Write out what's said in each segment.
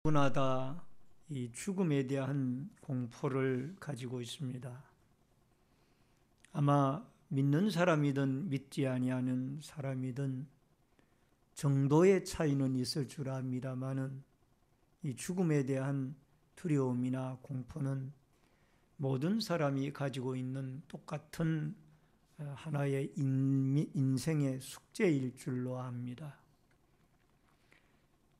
누구나다 이 죽음에 대한 공포를 가지고 있습니다. 아마 믿는 사람이든 믿지 아니하는 사람이든 정도의 차이는 있을 줄 압니다마는 이 죽음에 대한 두려움이나 공포는 모든 사람이 가지고 있는 똑같은 하나의 인생의 숙제일 줄로 압니다.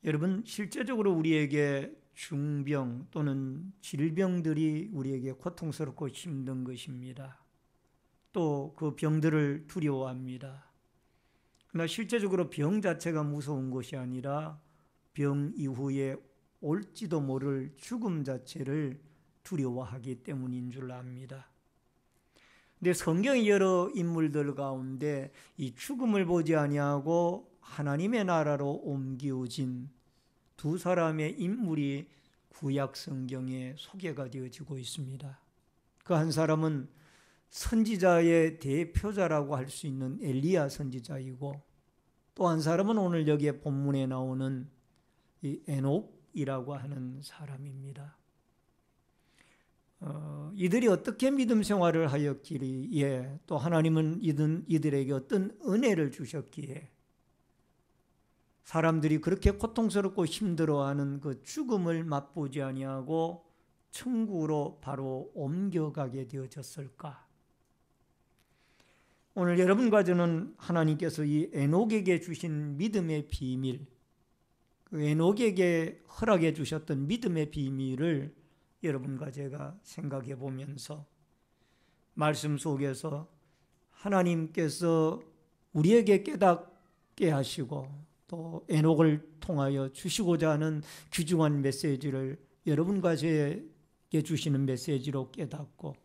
여러분, 실제적으로 우리에게 중병 또는 질병들이 우리에게 고통스럽고 힘든 것입니다. 또 그 병들을 두려워합니다. 그러나 실제적으로 병 자체가 무서운 것이 아니라 병 이후에 올지도 모를 죽음 자체를 두려워하기 때문인 줄 압니다. 근데 성경의 여러 인물들 가운데 이 죽음을 보지 아니하고 하나님의 나라로 옮겨진 두 사람의 인물이 구약 성경에 소개가 되어지고 있습니다. 그 한 사람은 선지자의 대표자라고 할 수 있는 엘리야 선지자이고, 또 한 사람은 오늘 여기에 본문에 나오는 이 에녹이라고 하는 사람입니다. 이들이 어떻게 믿음 생활을 하였기에, 또 하나님은 이들에게 어떤 은혜를 주셨기에 사람들이 그렇게 고통스럽고 힘들어하는 그 죽음을 맛보지 아니하고 천국으로 바로 옮겨가게 되어졌을까? 오늘 여러분과 저는 하나님께서 이 에녹에게 주신 믿음의 비밀, 그 에녹에게 허락해 주셨던 믿음의 비밀을 여러분과 제가 생각해 보면서 말씀 속에서 하나님께서 우리에게 깨닫게 하시고 또 에녹을 통하여 주시고자 하는 귀중한 메시지를 여러분과 저에게 주시는 메시지로 깨닫고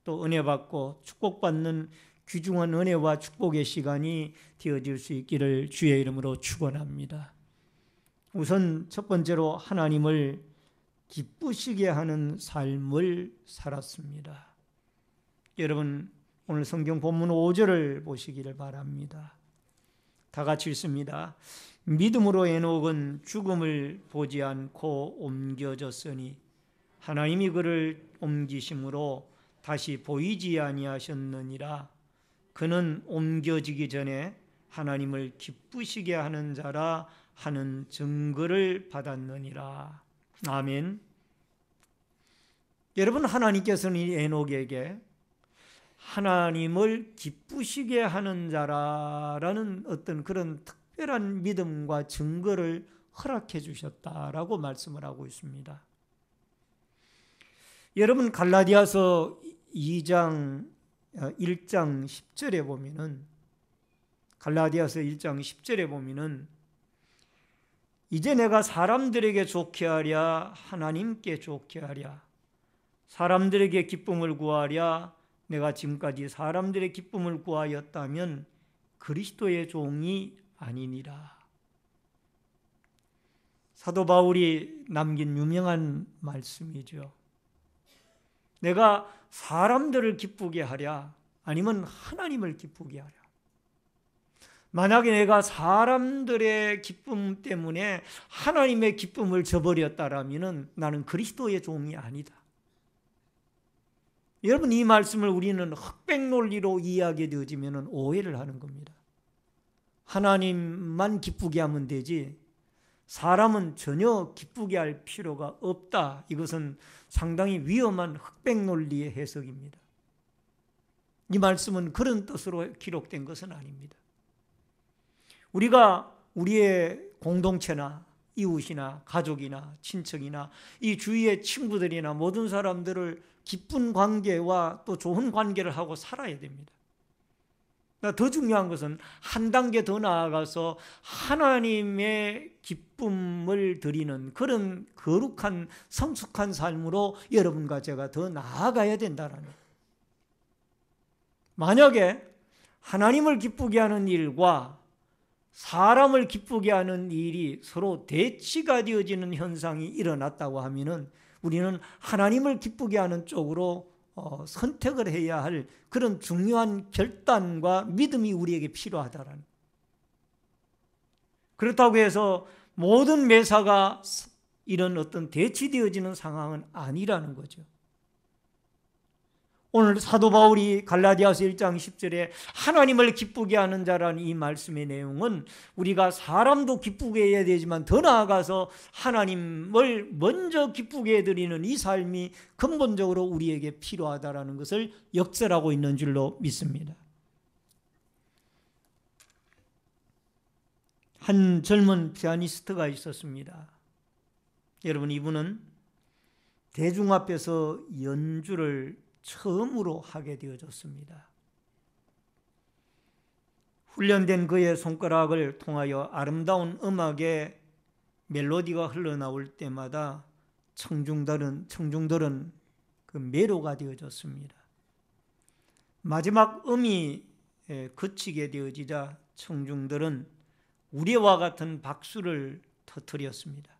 또 은혜 받고 축복받는 귀중한 은혜와 축복의 시간이 되어질 수 있기를 주의 이름으로 축원합니다. 우선 첫 번째로 하나님을 기쁘시게 하는 삶을 살았습니다. 여러분, 오늘 성경 본문 5절을 보시기를 바랍니다. 다 같이 읽습니다. 믿음으로 에녹은 죽음을 보지 않고 옮겨졌으니 하나님이 그를 옮기심으로 다시 보이지 아니하셨느니라. 그는 옮겨지기 전에 하나님을 기쁘시게 하는 자라 하는 증거를 받았느니라. 아멘. 여러분, 하나님께서는 이 에녹에게 하나님을 기쁘시게 하는 자라는 어떤 그런 특별한 믿음과 증거를 허락해 주셨다라고 말씀을 하고 있습니다. 여러분, 갈라디아서 2장 1장 10절에 보면은, 갈라디아서 1장 10절에 보면은 이제 내가 사람들에게 좋게 하랴 하나님께 좋게 하랴, 사람들에게 기쁨을 구하랴 내가 지금까지 사람들의 기쁨을 구하였다면 그리스도의 종이 아니니라. 사도 바울이 남긴 유명한 말씀이죠. 내가 사람들을 기쁘게 하랴 아니면 하나님을 기쁘게 하랴. 만약에 내가 사람들의 기쁨 때문에 하나님의 기쁨을 저버렸다라면 나는 그리스도의 종이 아니다. 여러분, 이 말씀을 우리는 흑백 논리로 이해하게 되어지면 오해를 하는 겁니다. 하나님만 기쁘게 하면 되지 사람은 전혀 기쁘게 할 필요가 없다. 이것은 상당히 위험한 흑백 논리의 해석입니다. 이 말씀은 그런 뜻으로 기록된 것은 아닙니다. 우리가 우리의 공동체나 이웃이나 가족이나 친척이나 이 주위의 친구들이나 모든 사람들을 기쁜 관계와 또 좋은 관계를 하고 살아야 됩니다. 더 중요한 것은 한 단계 더 나아가서 하나님의 기쁨을 드리는 그런 거룩한 성숙한 삶으로 여러분과 제가 더 나아가야 된다는 거예요. 만약에 하나님을 기쁘게 하는 일과 사람을 기쁘게 하는 일이 서로 대치가 되어지는 현상이 일어났다고 하면은 우리는 하나님을 기쁘게 하는 쪽으로 선택을 해야 할 그런 중요한 결단과 믿음이 우리에게 필요하다라는. 그렇다고 해서 모든 매사가 이런 어떤 대치되어지는 상황은 아니라는 거죠. 오늘 사도 바울이 갈라디아서 1장 10절에 하나님을 기쁘게 하는 자라는 이 말씀의 내용은 우리가 사람도 기쁘게 해야 되지만 더 나아가서 하나님을 먼저 기쁘게 해드리는 이 삶이 근본적으로 우리에게 필요하다는 것을 역설하고 있는 줄로 믿습니다. 한 젊은 피아니스트가 있었습니다. 여러분, 이분은 대중 앞에서 연주를 처음으로 하게 되어졌습니다. 훈련된 그의 손가락을 통하여 아름다운 음악의 멜로디가 흘러나올 때마다 청중들은 그 매료가 되어졌습니다. 마지막 음이 그치게 되어지자 청중들은 우리와 같은 박수를 터뜨렸습니다.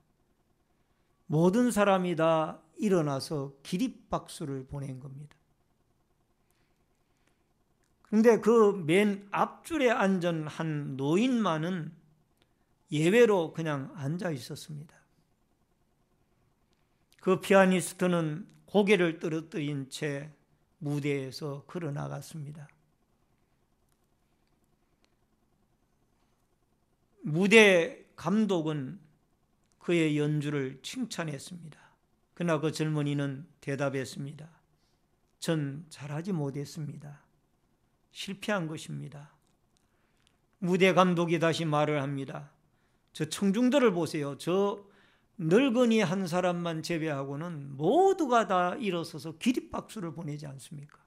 모든 사람이 다 일어나서 기립박수를 보낸 겁니다. 그런데 그 맨 앞줄에 앉은 한 노인만은 예외로 그냥 앉아 있었습니다. 그 피아니스트는 고개를 떨어뜨린 채 무대에서 걸어나갔습니다. 무대 감독은 그의 연주를 칭찬했습니다. 그러나 그 젊은이는 대답했습니다. 전 잘하지 못했습니다. 실패한 것입니다. 무대 감독이 다시 말을 합니다. 저 청중들을 보세요. 저 늙은이 한 사람만 제외하고는 모두가 다 일어서서 기립박수를 보내지 않습니까?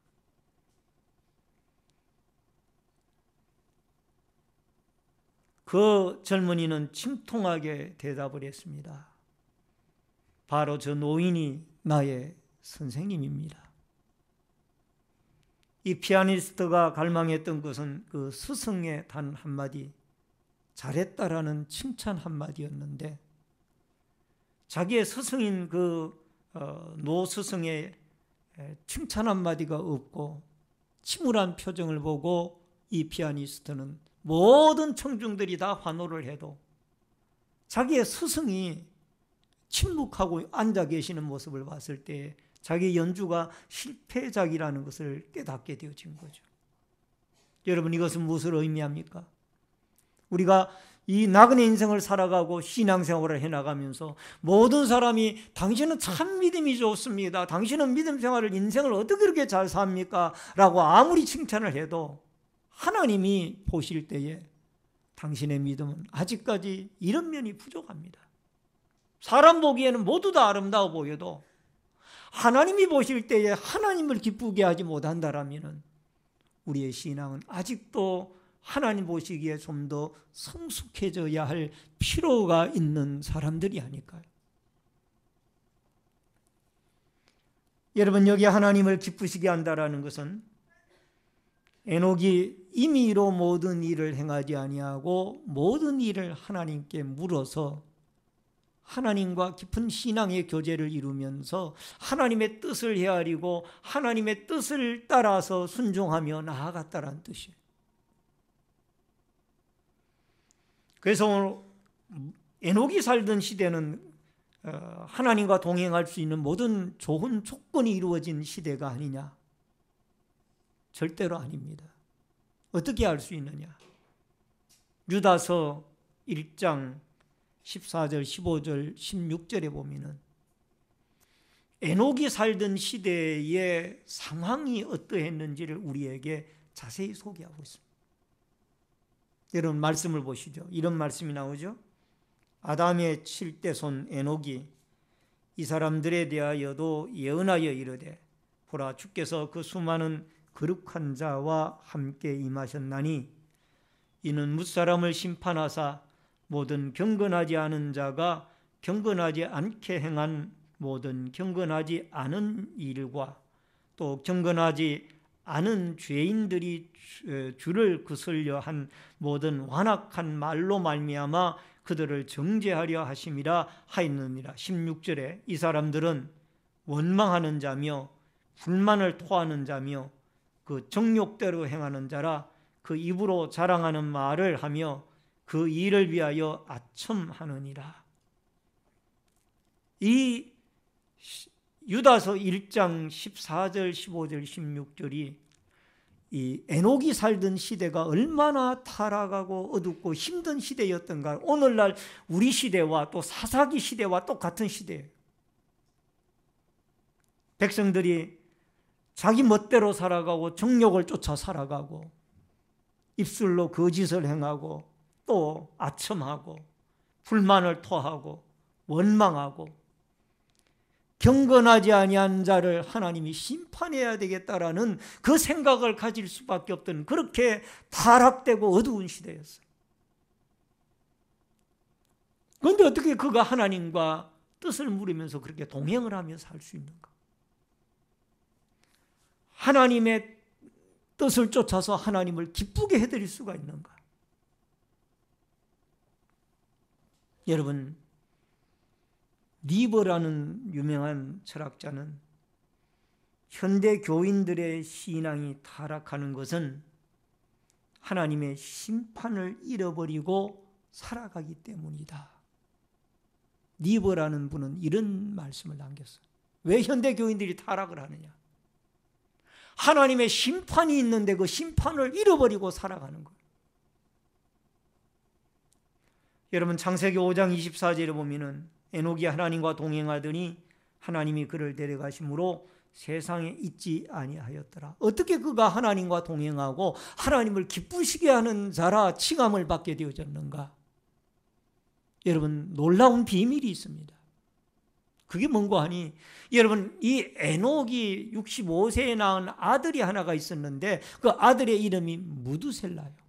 그 젊은이는 침통하게 대답을 했습니다. 바로 저 노인이 나의 선생님입니다. 이 피아니스트가 갈망했던 것은 그 스승의 단 한마디, 잘했다라는 칭찬 한마디였는데 자기의 스승인 노 스승의 칭찬 한마디가 없고 침울한 표정을 보고 이 피아니스트는 모든 청중들이 다 환호를 해도 자기의 스승이 침묵하고 앉아 계시는 모습을 봤을 때 자기 연주가 실패작이라는 것을 깨닫게 되어진 거죠. 여러분, 이것은 무엇을 의미합니까? 우리가 이 나그네 인생을 살아가고 신앙생활을 해나가면서 모든 사람이 당신은 참 믿음이 좋습니다. 당신은 믿음 생활을 인생을 어떻게 그렇게 잘 삽니까? 라고 아무리 칭찬을 해도 하나님이 보실 때에 당신의 믿음은 아직까지 이런 면이 부족합니다. 사람 보기에는 모두 다 아름다워 보여도 하나님이 보실 때에 하나님을 기쁘게 하지 못한다라면 우리의 신앙은 아직도 하나님 보시기에 좀 더 성숙해져야 할 필요가 있는 사람들이 아닐까요? 여러분, 여기 하나님을 기쁘시게 한다라는 것은 에녹이 임의로 모든 일을 행하지 아니하고 모든 일을 하나님께 물어서 하나님과 깊은 신앙의 교제를 이루면서 하나님의 뜻을 헤아리고 하나님의 뜻을 따라서 순종하며 나아갔다라는 뜻이에요. 그래서 에녹이 살던 시대는 하나님과 동행할 수 있는 모든 좋은 조건이 이루어진 시대가 아니냐? 절대로 아닙니다. 어떻게 알 수 있느냐? 유다서 1장 14절, 15절, 16절에 보면은 에녹이 살던 시대의 상황이 어떠했는지를 우리에게 자세히 소개하고 있습니다. 여러분, 말씀을 보시죠. 이런 말씀이 나오죠. 아담의 7대 손 에녹이 이 사람들에 대하여도 예언하여 이르되 보라, 주께서 그 수많은 거룩한 자와 함께 임하셨나니 이는 뭇사람을 심판하사 모든 경건하지 않은 자가 경건하지 않게 행한 모든 경건하지 않은 일과 또 경건하지 않은 죄인들이 주를 거슬려 한 모든 완악한 말로 말미암아 그들을 정죄하려 하심이라 하였느니라. 16절에 이 사람들은 원망하는 자며 불만을 토하는 자며 그 정욕대로 행하는 자라 그 입으로 자랑하는 말을 하며 그 일을 위하여 아첨하느니라. 이 유다서 1장 14절, 15절, 16절이 이 에녹이 살던 시대가 얼마나 타락하고 어둡고 힘든 시대였던가. 오늘날 우리 시대와 또 사사기 시대와 똑같은 시대예요. 백성들이 자기 멋대로 살아가고 정욕을 쫓아 살아가고 입술로 거짓을 행하고 또 아첨하고 불만을 토하고 원망하고 경건하지 아니한 자를 하나님이 심판해야 되겠다라는 그 생각을 가질 수밖에 없던 그렇게 타락되고 어두운 시대였어요. 그런데 어떻게 그가 하나님과 뜻을 물으면서 그렇게 동행을 하며 살 수 있는가? 하나님의 뜻을 쫓아서 하나님을 기쁘게 해드릴 수가 있는가? 여러분, 니버라는 유명한 철학자는 현대 교인들의 신앙이 타락하는 것은 하나님의 심판을 잃어버리고 살아가기 때문이다. 니버라는 분은 이런 말씀을 남겼어요. 왜 현대 교인들이 타락을 하느냐? 하나님의 심판이 있는데 그 심판을 잃어버리고 살아가는 거예요. 여러분, 창세기 5장 24절에 보면은 에녹이 하나님과 동행하더니 하나님이 그를 데려가심으로 세상에 있지 아니하였더라. 어떻게 그가 하나님과 동행하고 하나님을 기쁘시게 하는 자라 칭함을 받게 되어졌는가? 여러분, 놀라운 비밀이 있습니다. 그게 뭔가 하니, 여러분, 이 에녹이 65세에 낳은 아들이 하나가 있었는데 그 아들의 이름이 무두셀라요.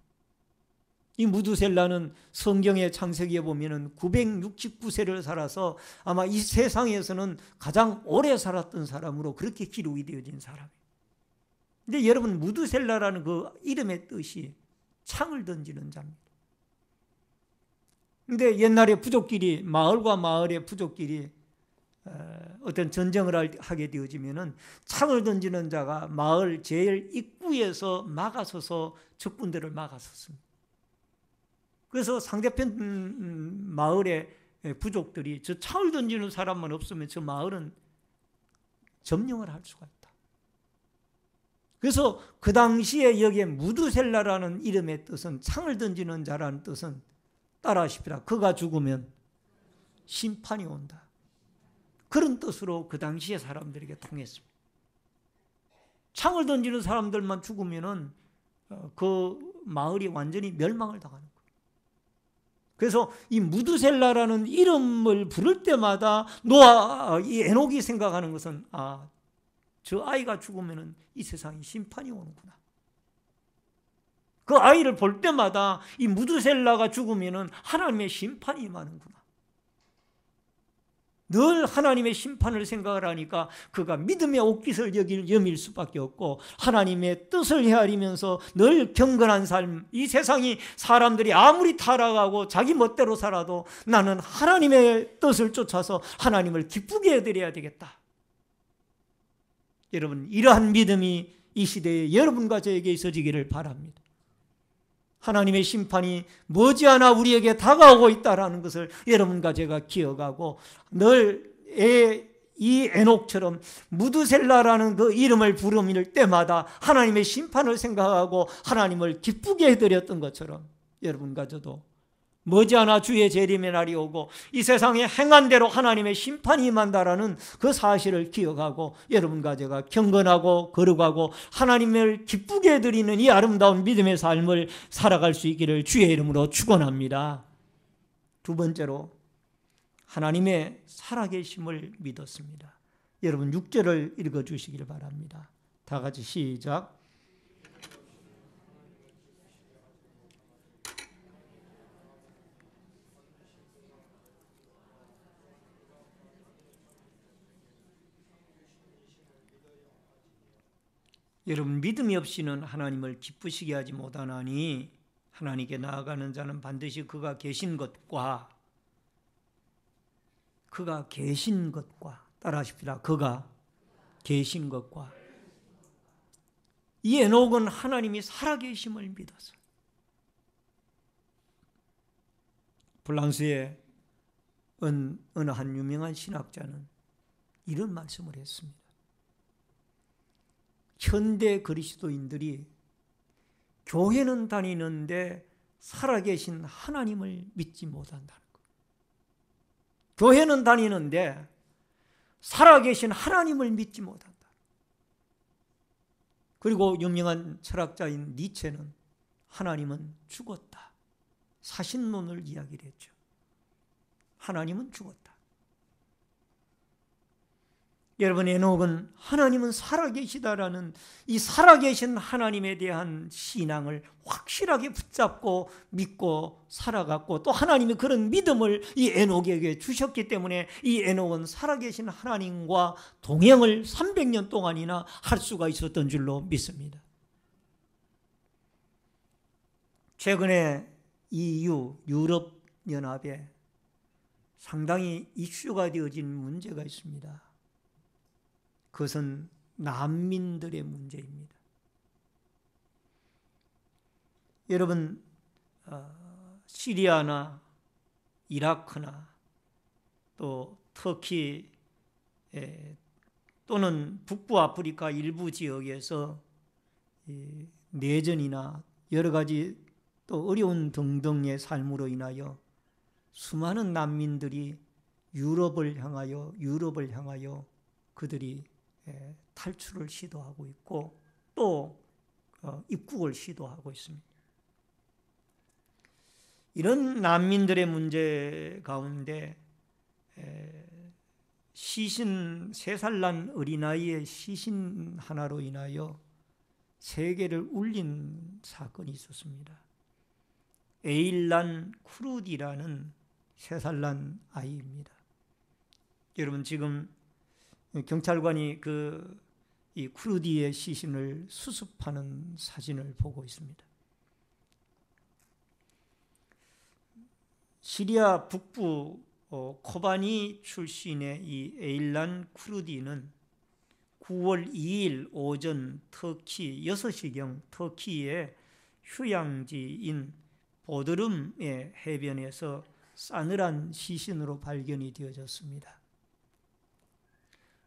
이 무두셀라는 성경의 창세기에 보면은 969세를 살아서 아마 이 세상에서는 가장 오래 살았던 사람으로 그렇게 기록이 되어진 사람이에요. 근데 여러분, 무두셀라라는 그 이름의 뜻이 창을 던지는 자입니다. 근데 옛날에 부족끼리, 마을과 마을의 부족끼리 어떤 전쟁을 하게 되어지면은 창을 던지는 자가 마을 제일 입구에서 막아서서 적군들을 막았었습니다. 그래서 상대편 마을의 부족들이 저 창을 던지는 사람만 없으면 저 마을은 점령을 할 수가 있다. 그래서 그 당시에 여기에 무두셀라라는 이름의 뜻은, 창을 던지는 자라는 뜻은 따라하십시다. 그가 죽으면 심판이 온다. 그런 뜻으로 그 당시의 사람들에게 통했습니다. 창을 던지는 사람들만 죽으면은 그 마을이 완전히 멸망을 당하는 거예요. 그래서 이 무두셀라라는 이름을 부를 때마다 이 에녹이 생각하는 것은, 저 아이가 죽으면은 이 세상에 심판이 오는구나. 그 아이를 볼 때마다 이 무두셀라가 죽으면은 하나님의 심판이 임하는구나. 늘 하나님의 심판을 생각을 하니까 그가 믿음의 옥깃을 여밀 수밖에 없고 하나님의 뜻을 헤아리면서 늘 경건한 삶, 이 세상이 사람들이 아무리 타락하고 자기 멋대로 살아도 나는 하나님의 뜻을 쫓아서 하나님을 기쁘게 해드려야 되겠다. 여러분, 이러한 믿음이 이 시대에 여러분과 저에게 있어지기를 바랍니다. 하나님의 심판이 머지않아 우리에게 다가오고 있다는 것을 여러분과 제가 기억하고 늘 이 에녹처럼 무두셀라라는 그 이름을 부르밀 때마다 하나님의 심판을 생각하고 하나님을 기쁘게 해드렸던 것처럼 여러분과 저도 머지않아 주의 재림의 날이 오고 이 세상에 행한 대로 하나님의 심판이 임한다라는 그 사실을 기억하고 여러분과 제가 경건하고 거룩하고 하나님을 기쁘게 해드리는 이 아름다운 믿음의 삶을 살아갈 수 있기를 주의 이름으로 축원합니다. 두 번째로, 하나님의 살아계심을 믿었습니다. 여러분 6절을 읽어주시길 바랍니다. 다 같이 시작. 여러분, 믿음이 없이는 하나님을 기쁘시게 하지 못하나니 하나님께 나아가는 자는 반드시 그가 계신 것과 따라하십시다. 그가 계신 것과. 이 에녹은 하나님이 살아계심을 믿었어요. 프랑스의 어느 한 유명한 신학자는 이런 말씀을 했습니다. 현대 그리스도인들이 교회는 다니는데 살아계신 하나님을 믿지 못한다는 것. 교회는 다니는데 살아계신 하나님을 믿지 못한다. 그리고 유명한 철학자인 니체는 하나님은 죽었다. 사신론을 이야기를 했죠. 하나님은 죽었다. 여러분, 에녹은 하나님은 살아계시다라는 이 살아계신 하나님에 대한 신앙을 확실하게 붙잡고 믿고 살아갔고, 또 하나님이 그런 믿음을 이 에녹에게 주셨기 때문에 이 에녹은 살아계신 하나님과 동행을 300년 동안이나 할 수가 있었던 줄로 믿습니다. 최근에 EU, 유럽연합에 상당히 이슈가 되어진 문제가 있습니다. 그것은 난민들의 문제입니다. 여러분, 시리아나 이라크나 또 터키 또는 북부 아프리카 일부 지역에서 내전이나 여러 가지 또 어려운 등등의 삶으로 인하여 수많은 난민들이 유럽을 향하여 그들이 탈출을 시도하고 있고 또 입국을 시도하고 있습니다. 이런 난민들의 문제 가운데 시신 3살 난 어린아이의 시신 하나로 인하여 세계를 울린 사건이 있었습니다. 에일란 쿠르디라는 3살 난 아이입니다. 여러분, 지금 경찰관이 이 쿠르디의 시신을 수습하는 사진을 보고 있습니다. 시리아 북부 코바니 출신의 이 에일란 쿠르디는 9월 2일 오전 터키 6시경 터키의 휴양지인 보드름의 해변에서 싸늘한 시신으로 발견이 되어졌습니다.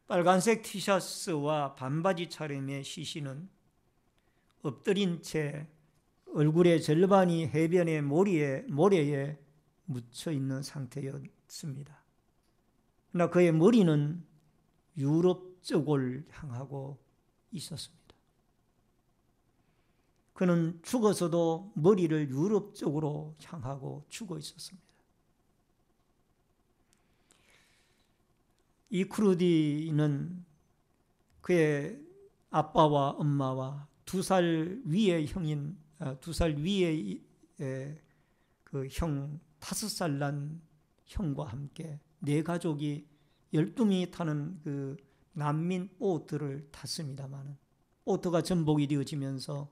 빨간색 티셔츠와 반바지 차림의 시신은 엎드린 채 얼굴의 절반이 해변의 모래에 묻혀 있는 상태였습니다. 그러나 그의 머리는 유럽 쪽을 향하고 있었습니다. 그는 죽어서도 머리를 유럽 쪽으로 향하고 죽어 있었습니다. 이 쿠르디는 그의 아빠와 엄마와 2살 위의 형인 2살 위의 그 형 5살 난 형과 함께 4가족이 12명이 타는 그 난민 보트를 탔습니다만 보트가 전복이 되어지면서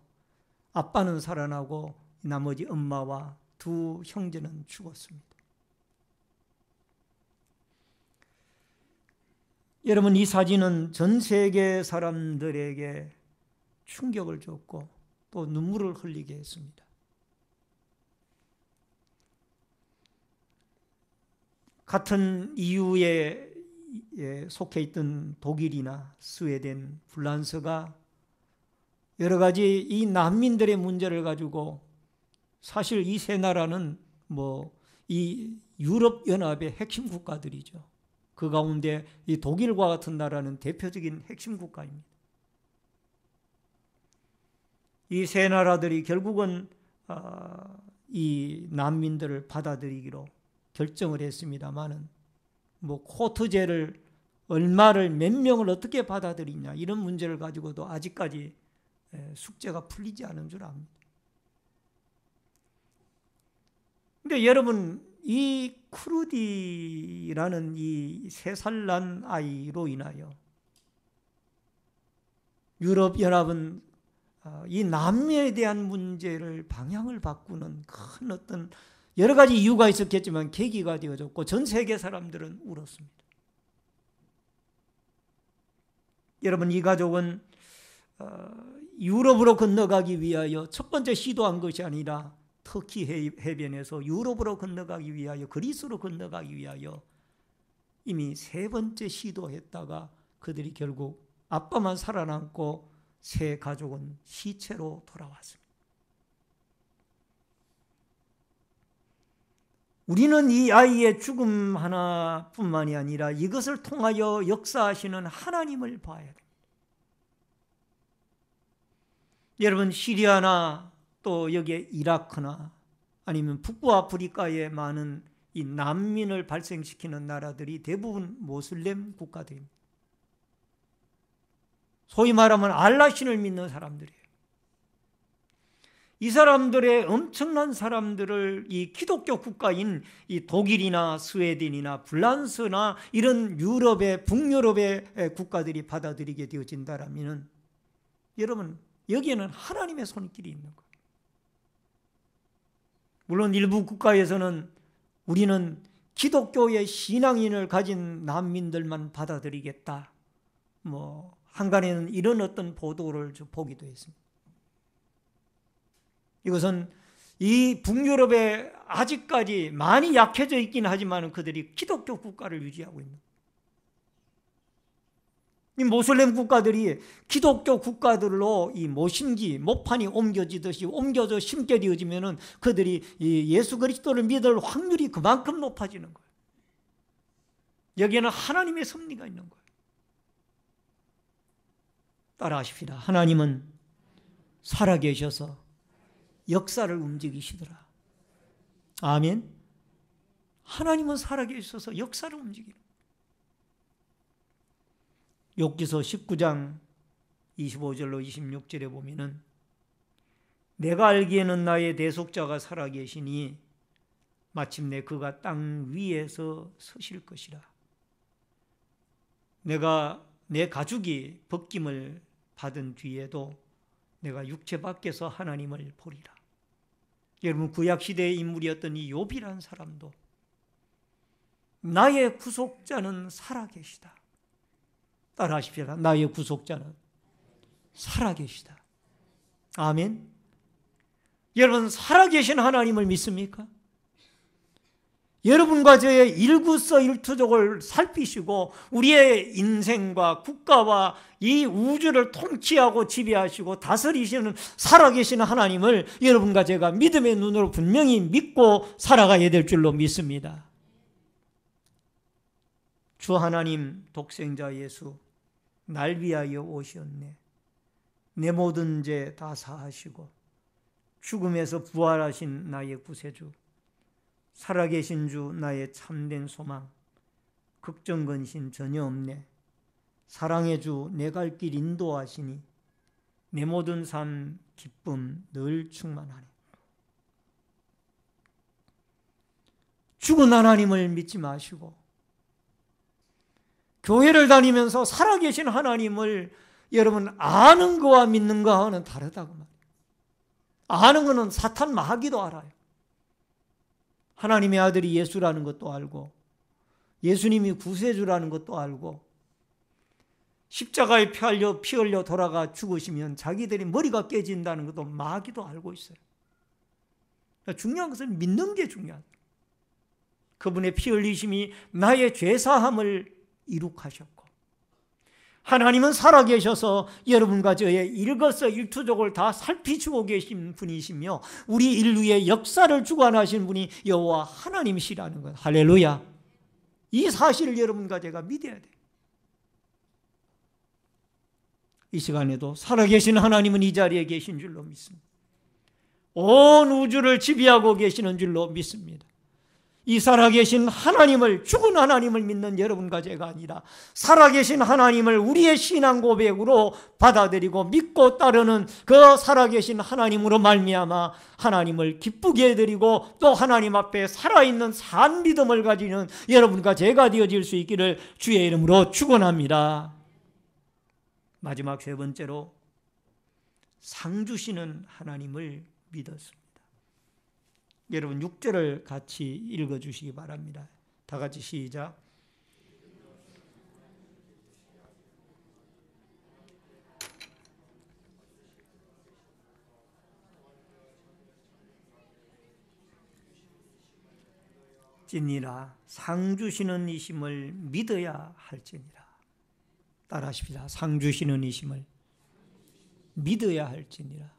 아빠는 살아나고 나머지 엄마와 2 형제는 죽었습니다. 여러분, 이 사진은 전 세계 사람들에게 충격을 줬고 또 눈물을 흘리게 했습니다. 같은 EU에 속해 있던 독일이나 스웨덴, 프랑스가 여러 가지 이 난민들의 문제를 가지고 사실 이 3나라는 이 유럽연합의 핵심 국가들이죠. 그 가운데 이 독일과 같은 나라는 대표적인 핵심 국가입니다. 이 3나라들이 결국은 이 난민들을 받아들이기로 결정을 했습니다만은 코트제를 얼마를 몇 명을 어떻게 받아들이냐 이런 문제를 가지고도 아직까지 숙제가 풀리지 않은 줄 압니다. 근데 여러분, 이 쿠르디라는 이 3살 난 아이로 인하여 유럽연합은 이 남미에 대한 문제를 방향을 바꾸는 큰 어떤 여러 가지 이유가 있었겠지만 계기가 되어졌고 전 세계 사람들은 울었습니다. 여러분, 이 가족은 유럽으로 건너가기 위하여 첫 번째 시도한 것이 아니라 터키 해변에서 유럽으로 건너가기 위하여, 그리스로 건너가기 위하여 이미 3번째 시도했다가 그들이 결국 아빠만 살아남고 세 가족은 시체로 돌아왔습니다. 우리는 이 아이의 죽음 하나뿐만이 아니라 이것을 통하여 역사하시는 하나님을 봐야 됩니다. 여러분, 시리아나 또 여기에 이라크나 아니면 북부아프리카에 많은 이 난민을 발생시키는 나라들이 대부분 모슬렘 국가들입니다. 소위 말하면 알라신을 믿는 사람들이에요. 이 사람들의 엄청난 사람들을 이 기독교 국가인 이 독일이나 스웨덴이나 프랑스나 이런 유럽의 북유럽의 국가들이 받아들이게 되어진다라면 여러분, 여기에는 하나님의 손길이 있는 거예요. 물론 일부 국가에서는 우리는 기독교의 신앙인을 가진 난민들만 받아들이겠다, 한간에는 이런 어떤 보도를 보기도 했습니다. 이것은 이 북유럽에 아직까지 많이 약해져 있긴 하지만 그들이 기독교 국가를 유지하고 있는, 이 모슬렘 국가들이 기독교 국가들로 이 모심기, 모판이 옮겨지듯이 옮겨져 심게 되어지면은 그들이 이 예수 그리스도를 믿을 확률이 그만큼 높아지는 거예요. 여기에는 하나님의 섭리가 있는 거예요. 따라하십시다. 하나님은 살아계셔서 역사를 움직이시더라. 아멘. 하나님은 살아계셔서 역사를 움직이는. 욥기서 19장 25절로 26절에 보면은 내가 알기에는 나의 대속자가 살아계시니 마침내 그가 땅 위에서 서실 것이라. 내가 내 가죽이 벗김을 받은 뒤에도 내가 육체 밖에서 하나님을 보리라. 여러분, 구약시대의 인물이었던 이 욥이라는 사람도 나의 구속자는 살아계시다. 따라하십시다. 나의 구속자는 살아계시다. 아멘. 여러분, 살아계신 하나님을 믿습니까? 여러분과 저의 일구서일투족을 살피시고 우리의 인생과 국가와 이 우주를 통치하고 지배하시고 다스리시는 살아계신 하나님을 여러분과 제가 믿음의 눈으로 분명히 믿고 살아가야 될 줄로 믿습니다. 주 하나님 독생자 예수, 날 위하여 오셨네. 내 모든 죄 다 사하시고 죽음에서 부활하신 나의 구세주, 살아계신 주 나의 참된 소망, 걱정근심 전혀 없네. 사랑의 주 내 갈 길 인도하시니 내 모든 삶 기쁨 늘 충만하네. 죽은 하나님을 믿지 마시고 교회를 다니면서 살아계신 하나님을 여러분 아는 거와 믿는 거와는 다르다고 말이에요. 아는 거는 사탄 마귀도 알아요. 하나님의 아들이 예수라는 것도 알고 예수님이 구세주라는 것도 알고 십자가에 피 흘려 돌아가 죽으시면 자기들이 머리가 깨진다는 것도 마귀도 알고 있어요. 그러니까 중요한 것은 믿는 게 중요하다. 그분의 피 흘리심이 나의 죄사함을 이룩하셨고 하나님은 살아계셔서 여러분과 저의 일거서일투족을 다 살피시고 계신 분이시며 우리 인류의 역사를 주관하신 분이 여호와 하나님이시라는 것. 할렐루야. 이 사실을 여러분과 제가 믿어야 돼요. 이 시간에도 살아계신 하나님은 이 자리에 계신 줄로 믿습니다. 온 우주를 지배하고 계시는 줄로 믿습니다. 이 살아계신 하나님을, 죽은 하나님을 믿는 여러분과 제가 아니라 살아계신 하나님을 우리의 신앙 고백으로 받아들이고 믿고 따르는 그 살아계신 하나님으로 말미암아 하나님을 기쁘게 해드리고 또 하나님 앞에 살아있는 산 믿음을 가지는 여러분과 제가 되어질 수 있기를 주의 이름으로 축원합니다. 마지막 세 번째로 상 주시는 하나님을 믿었습니다. 여러분 6절을 같이 읽어주시기 바랍니다. 다 같이 시작. 지니라. 상 주시는 이심을 믿어야 할지니라. 따라하십시다. 상 주시는 이심을 믿어야 할지니라.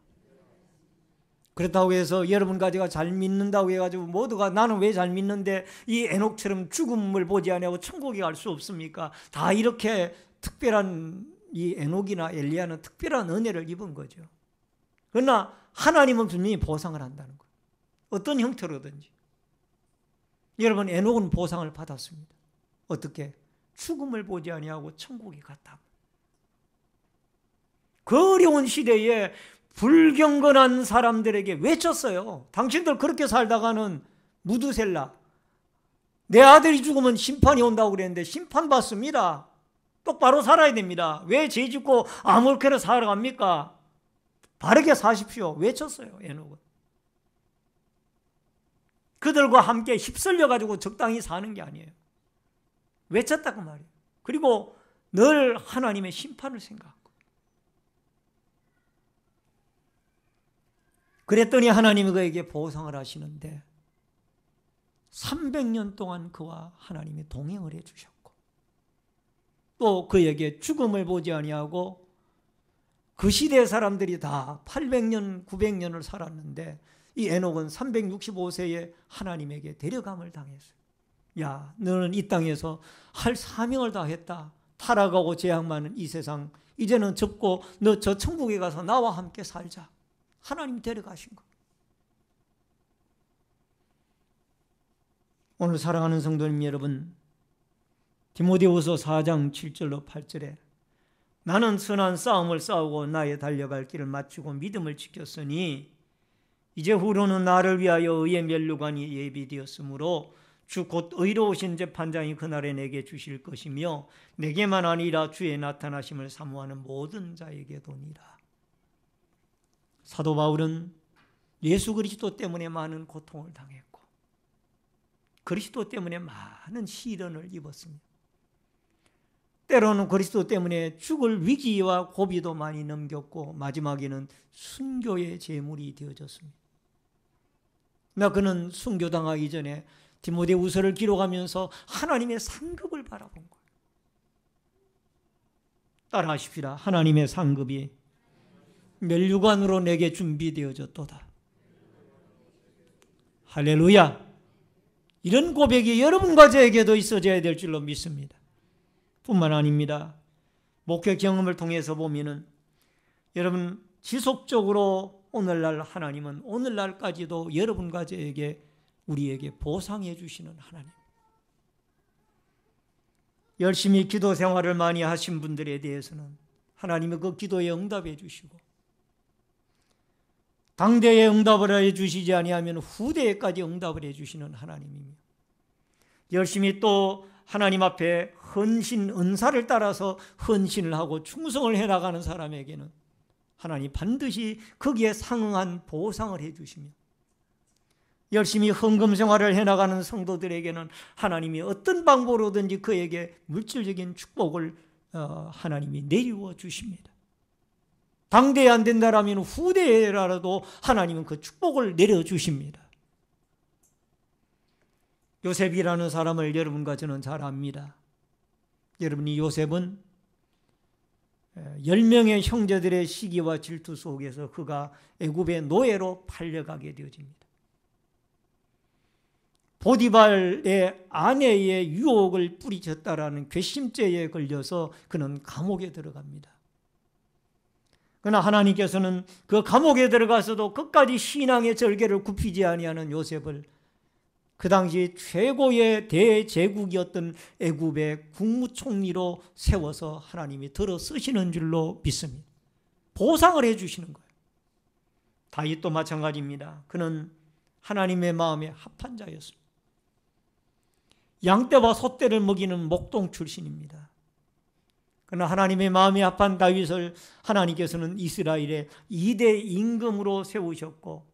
그렇다고 해서 여러분 가지가 잘 믿는다고 해가지고 모두가 나는 왜 잘 믿는데 이 에녹처럼 죽음을 보지 아니하고 천국에 갈 수 없습니까? 다 이렇게 특별한 이 에녹이나 엘리야는 특별한 은혜를 입은 거죠. 그러나 하나님은 분명히 보상을 한다는 거예요. 어떤 형태로든지. 여러분 에녹은 보상을 받았습니다. 어떻게? 죽음을 보지 아니하고 천국에 갔다. 그 어려운 시대에 불경건한 사람들에게 외쳤어요. 당신들 그렇게 살다가는 무두셀라. 내 아들이 죽으면 심판이 온다고 그랬는데 심판받습니다. 똑바로 살아야 됩니다. 왜 죄 짓고 아무렇게나 살아갑니까? 바르게 사십시오. 외쳤어요. 에녹은. 그들과 함께 휩쓸려가지고 적당히 사는 게 아니에요. 외쳤다고 말이에요. 그리고 늘 하나님의 심판을 생각하고. 그랬더니 하나님이 그에게 보상을 하시는데 300년 동안 그와 하나님이 동행을 해주셨고 또 그에게 죽음을 보지 아니하고 그 시대 사람들이 다 800년, 900년을 살았는데 이 에녹은 365세에 하나님에게 데려감을 당했어요. 야, 너는 이 땅에서 할 사명을 다 했다. 타락하고 재앙 많은 이 세상 이제는 접고 너 저 천국에 가서 나와 함께 살자. 하나님 데려가신 거. 오늘 사랑하는 성도님 여러분, 디모데후서 4장 7절로 8절에 나는 선한 싸움을 싸우고 나의 달려갈 길을 마치고 믿음을 지켰으니 이제 후로는 나를 위하여 의의 면류관이 예비되었으므로 주 곧 의로우신 재판장이 그날에 내게 주실 것이며 내게만 아니라 주의 나타나심을 사모하는 모든 자에게도니라. 사도 바울은 예수 그리스도 때문에 많은 고통을 당했고 그리스도 때문에 많은 시련을 입었습니다. 때로는 그리스도 때문에 죽을 위기와 고비도 많이 넘겼고 마지막에는 순교의 제물이 되어졌습니다. 나 그는 순교당하기 전에 디모데후서를 기록하면서 하나님의 상급을 바라본 거예요. 따라하십시다. 하나님의 상급이 면류관으로 내게 준비되어졌도다. 할렐루야. 이런 고백이 여러분과 저에게도 있어져야 될 줄로 믿습니다. 뿐만 아닙니다. 목회 경험을 통해서 보면은 여러분 지속적으로 오늘날 하나님은 오늘날까지도 여러분과 저에게 우리에게 보상해 주시는 하나님. 열심히 기도 생활을 많이 하신 분들에 대해서는 하나님이 그 기도에 응답해 주시고 당대에 응답을 해 주시지 아니하면 후대에까지 응답을 해 주시는 하나님이며 열심히 또 하나님 앞에 헌신 은사를 따라서 헌신을 하고 충성을 해나가는 사람에게는 하나님 반드시 거기에 상응한 보상을 해 주시며 열심히 헌금 생활을 해나가는 성도들에게는 하나님이 어떤 방법으로든지 그에게 물질적인 축복을 하나님이 내리워 주십니다. 당대에 안 된다라면 후대에라도 하나님은 그 축복을 내려주십니다. 요셉이라는 사람을 여러분과 저는 잘 압니다. 여러분이 요셉은 10명의 형제들의 시기와 질투 속에서 그가 애굽의 노예로 팔려가게 되어집니다. 보디발의 아내의 유혹을 뿌리쳤다라는 괘씸죄에 걸려서 그는 감옥에 들어갑니다. 그러나 하나님께서는 그 감옥에 들어가서도 끝까지 신앙의 절개를 굽히지 아니하는 요셉을 그 당시 최고의 대제국이었던 애굽의 국무총리로 세워서 하나님이 들어 쓰시는 줄로 믿습니다. 보상을 해 주시는 거예요. 다윗도 마찬가지입니다. 그는 하나님의 마음에 합한 자였습니다. 양떼와 소떼를 먹이는 목동 출신입니다. 그러나 하나님의 마음에 합한 다윗을 하나님께서는 이스라엘의 2대 임금으로 세우셨고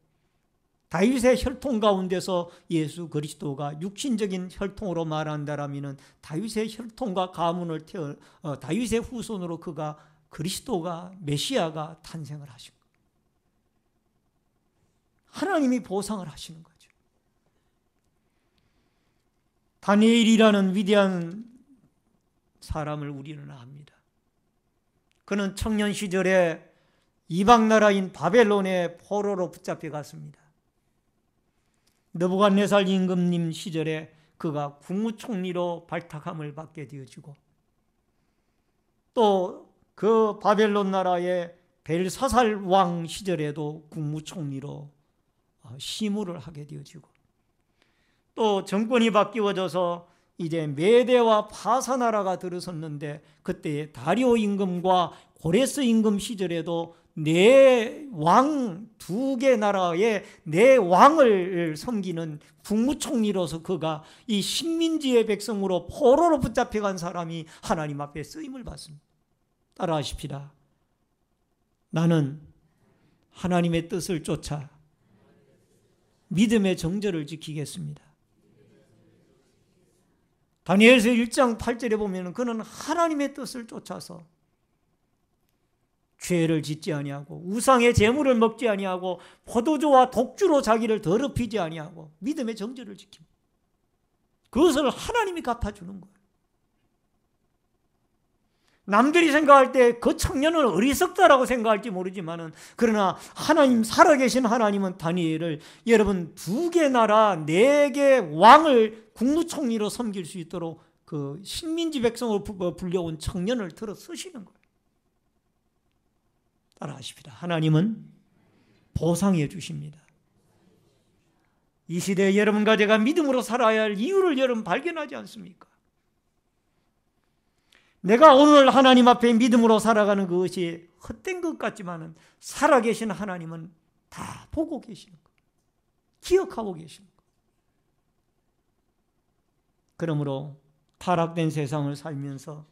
다윗의 혈통 가운데서 예수 그리스도가 육신적인 혈통으로 말한다라면 다윗의 혈통과 가문을 다윗의 후손으로 그리스도가 메시아가 탄생을 하신 거예요. 하나님이 보상을 하시는 거죠. 다니엘이라는 위대한 사람을 우리는 압니다. 그는 청년 시절에 이방 나라인 바벨론의 포로로 붙잡혀 갔습니다. 느부갓네살 임금님 시절에 그가 국무총리로 발탁함을 받게 되어지고, 또 그 바벨론 나라의 벨사살 왕 시절에도 국무총리로 시무를 하게 되어지고, 또 정권이 바뀌어져서 이제 메대와 파사 나라가 들어섰는데, 그때 다리오 임금과 고레스 임금 시절에도 네 왕, 두 개 나라의 네 왕을 섬기는 국무총리로서 그가 이 식민지의 백성으로 포로로 붙잡혀간 사람이 하나님 앞에 쓰임을 받습니다. 따라하십시다. 나는 하나님의 뜻을 쫓아 믿음의 정절을 지키겠습니다. 다니엘서 1장 8절에 보면 그는 하나님의 뜻을 쫓아서 죄를 짓지 아니하고 우상의 재물을 먹지 아니하고 포도주와 독주로 자기를 더럽히지 아니하고 믿음의 정절을 지킵니다. 그것을 하나님이 갚아주는 거예요. 남들이 생각할 때 그 청년은 어리석다라고 생각할지 모르지만은, 그러나 하나님, 살아계신 하나님은 다니엘을 여러분 두 개 나라 네 개 왕을 국무총리로 섬길 수 있도록 그 식민지 백성으로 불려온 청년을 들어 쓰시는 거예요. 따라하십시다. 하나님은 보상해 주십니다. 이 시대에 여러분과 제가 믿음으로 살아야 할 이유를 여러분 발견하지 않습니까? 내가 오늘 하나님 앞에 믿음으로 살아가는 그것이 헛된 것 같지만은 살아계신 하나님은 다 보고 계시는 거예요. 기억하고 계시는 거예요. 그러므로 타락된 세상을 살면서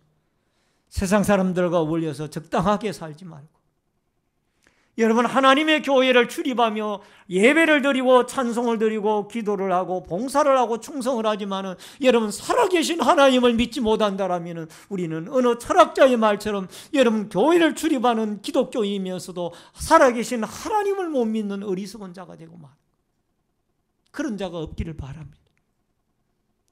세상 사람들과 어울려서 적당하게 살지 말고, 여러분 하나님의 교회를 출입하며 예배를 드리고 찬송을 드리고 기도를 하고 봉사를 하고 충성을 하지만은, 여러분 살아계신 하나님을 믿지 못한다라면 우리는 어느 철학자의 말처럼 여러분 교회를 출입하는 기독교이면서도 살아계신 하나님을 못 믿는 어리석은 자가 되고 말, 그런 자가 없기를 바랍니다.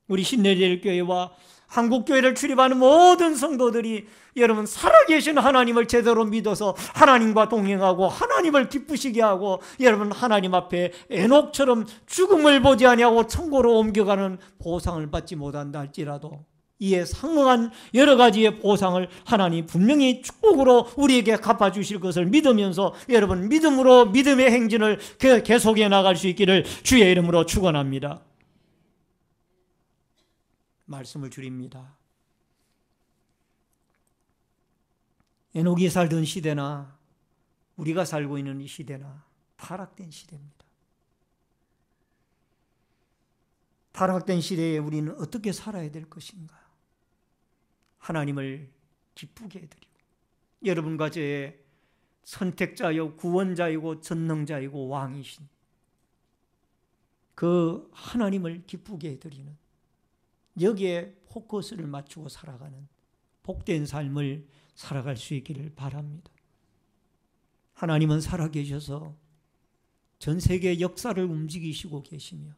우리 신내제일교회와 한국교회를 출입하는 모든 성도들이 여러분 살아계신 하나님을 제대로 믿어서 하나님과 동행하고 하나님을 기쁘시게 하고, 여러분 하나님 앞에 에녹처럼 죽음을 보지 아니하고 천국으로 옮겨가는 보상을 받지 못한다 할지라도 이에 상응한 여러 가지의 보상을 하나님 분명히 축복으로 우리에게 갚아주실 것을 믿으면서 여러분 믿음으로 믿음의 행진을 계속해 나갈 수 있기를 주의 이름으로 축원합니다. 말씀을 드립니다. 에녹이 살던 시대나 우리가 살고 있는 이 시대나 타락된 시대입니다. 타락된 시대에 우리는 어떻게 살아야 될 것인가? 하나님을 기쁘게 해드리고, 여러분과 저의 선택자요 구원자이고 전능자이고 왕이신 그 하나님을 기쁘게 해드리는, 여기에 포커스를 맞추고 살아가는 복된 삶을 살아갈 수 있기를 바랍니다. 하나님은 살아계셔서 전 세계 역사를 움직이시고 계시며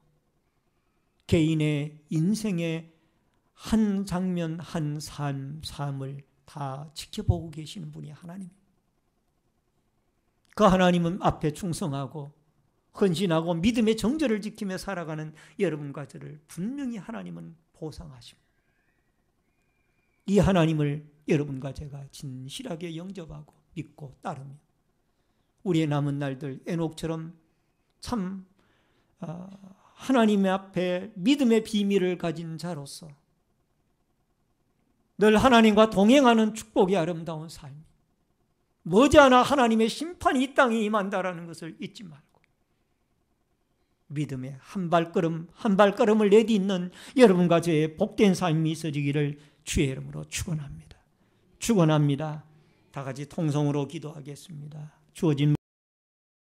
개인의 인생의 한 장면 한 삶을 다 지켜보고 계시는 분이 하나님입니다. 그 하나님은 앞에 충성하고 헌신하고 믿음의 정절을 지키며 살아가는 여러분과 저를 분명히 하나님은 보상하십니다. 이 하나님을 여러분과 제가 진실하게 영접하고 믿고 따르며 우리의 남은 날들 에녹처럼 참 하나님 앞에 믿음의 비밀을 가진 자로서 늘 하나님과 동행하는 축복의 아름다운 삶, 머지않아 하나님의 심판이 이 땅에 임한다라는 것을 잊지 말고 믿음의 한 발걸음 한 발걸음을 내딛는 여러분과 저의 복된 삶이 있어지기를 주의 이름으로 축원합니다. 축원합니다. 다 같이 통성으로 기도하겠습니다. 주어진